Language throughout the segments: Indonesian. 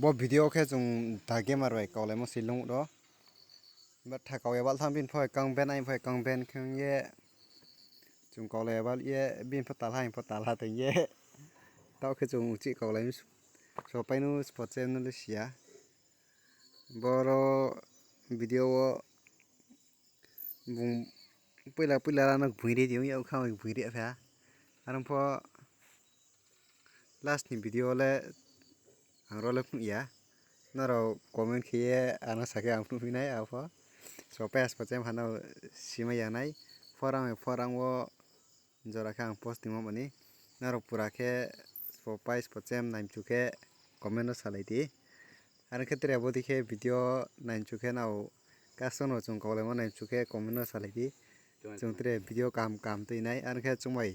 Bo video khe chung dage marwai kaulai mo silung do but tha kawe bal tham bin phoi kang ben ai phoi kang ben khang ye chung kaulai bal ye bin phatal hai phatal ha te ye tao khe chung chi kaulai so painu spot chen no sia boro video bung pila na bhuiri diu ya khang bhuiri pha aram pho last ni video le angrole ya naro comment khiye ana sake ang phuinai apho so pas pachem hano sima yanai forang wo jora khang post mo mani naro pura khe so pais pachem naim chuke comment no salai di ar khetre bodi khe video naim chuke nau kasono chung kolai mo naim chuke comment no salai di chung tre video kam teinai ar khe chumai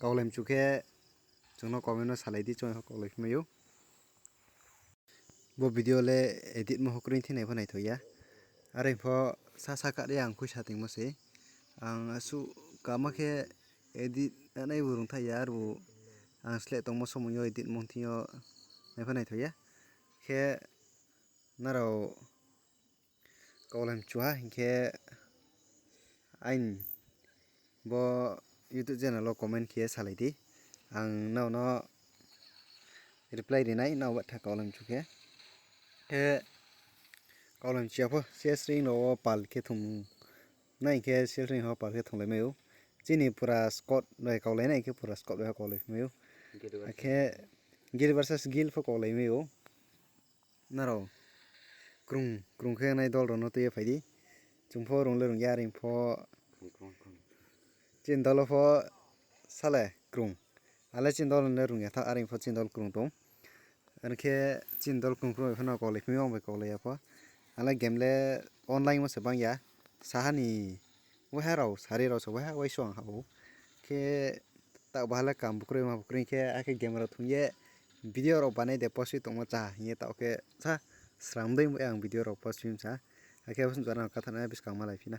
kaulem chuke chungno comment no salai di chung kolai mayu bo video le edit mo hokrin thinai phanai thoya are pho sa ka re ang khuisa ting mo se ang asu kama khe edit anai burung thaya aru ang select tong mo somoyo edit mong thiyo nai phanai thoya khe naro kaulam chuha hingkhe ain bo youtube channel o comment khiye salai di ang no reply dinai naw batha kaulam chuke khe kaulam chiapho sesring no pal khe thum nai khe sesring ho pal khe thunglai mayu chini pura scott noi kaulai nai khe pura scott ha kaulai mayu khe gil versus gil pho kaulai mayu naro krung khe nai dol ron no tuye phaidi chungpho rung le rung yaring pho chin dol pho sale krung ale chin dol ne rung ya tha aring pho chin dol krung tong ankhe chin dol krung phano kaulai mayu bai kaulai pho ala game le online mo se bangya sahani waha rau sari rau so waha wai song hau khe ta bala kam bukroi ma bukroi khe ake game ro thungye video ro banai de post tongmo cha ye ta ke sa sramdai mo ang video ro post film cha ake bus jana kathana biskang malai phina।